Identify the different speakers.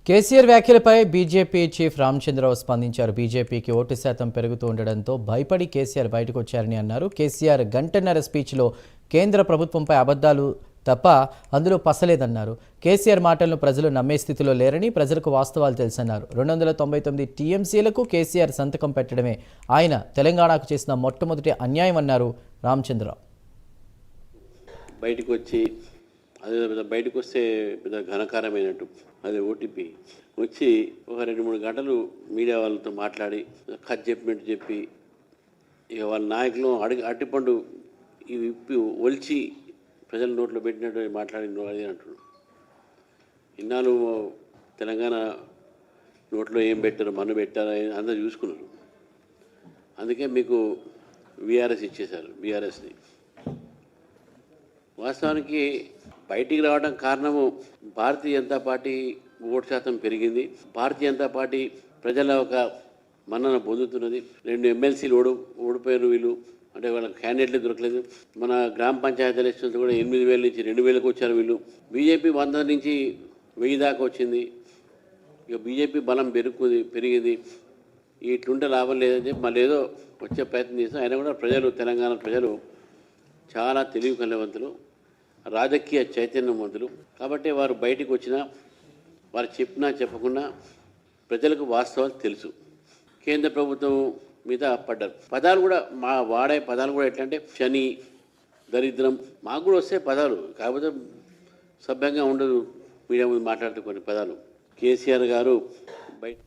Speaker 1: కేసీఆర్ వ్యాఖ్యలపై BJP chief Ramachandra Rao స్పందించారు. బీజేపీకి ఓటు శాతం పెరుగుతూ ఉండడంతో భయపడి కేసీఆర్ బయటకు వచ్చారని అన్నారు. కేసీఆర్ గంటన్నర స్పీచ్లో కేంద్ర ప్రభుత్వంపై అబద్ధాలు తప్ప అందులో పసలేదన్నారు. కేసీఆర్ మాటలను ప్రజలు నమ్మే స్థితిలో లేరని, ప్రజలకు వాస్తవాలు తెలుసన్నారు. 299 టీఎంసీలకు కేసీఆర్ సంతకం పెట్టడమే ఆయన తెలంగాణకు చేసిన మొట్టమొదటి అన్యాయం అన్నారు రామచంద్రరావు.
Speaker 2: బయటకు వస్తే పెద్ద ఘనకారమైనట్టు అది ఓటీపీ వచ్చి ఒక 2-3 గంటలు మీడియా వాళ్ళతో మాట్లాడి కథ చెప్పినట్టు చెప్పి ఇక వాళ్ళ నాయకులు అట్టిపండు ఇవి ఇప్పి ఒలిచి ప్రజల నోట్లో పెట్టినట్టు మాట్లాడిన అది అంటున్నాడు. ఇన్నాళ్ళు తెలంగాణ నోట్లో ఏం పెట్టారు, మన్ను పెట్టారు అందరూ చూసుకున్నారు. అందుకే మీకు వీఆర్ఎస్ ఇచ్చేశారు. బీఆర్ఎస్ని వాస్తవానికి బయటికి రావడం కారణము భారతీయ జనతా పార్టీ ఓటు శాతం పెరిగింది. భారతీయ జనతా పార్టీ ప్రజల ఒక మన్నన పొందుతున్నది. 2 ఎమ్మెల్సీలు ఓడిపోయారు వీళ్ళు, అంటే వాళ్ళకి క్యాండిడేట్లు దొరకలేదు. మన గ్రామ పంచాయతీ ఎలక్షన్స్ కూడా 8,000 నుంచి 2,000కు వచ్చారు వీళ్ళు. బీజేపీ 100 నుంచి 1000 దాకా వచ్చింది. ఇక బీజేపీ బలం పెరిగింది. ఇట్లుంటే లాభం లేదని చెప్పి మళ్ళీ ఏదో వచ్చే ప్రయత్నం చేస్తాం. అయినా కూడా తెలంగాణ ప్రజలు చాలా తెలివి కలవంతులు, రాజకీయ చైతన్యవంతులు. కాబట్టి వారు బయటికి వచ్చినా, వారు చెప్పినా చెప్పకుండా ప్రజలకు వాస్తవాలు తెలుసు. కేంద్ర ప్రభుత్వం మీద పడ్డారు. పదాలు కూడా వాడే పదాలు కూడా ఎట్లా అంటే శని, దరిద్రం మాకు కూడా వస్తే పదాలు, కాకపోతే సభ్యంగా ఉండదు మీడియా ముందు మాట్లాడుతూ కొన్ని పదాలు. కేసీఆర్ గారు బయట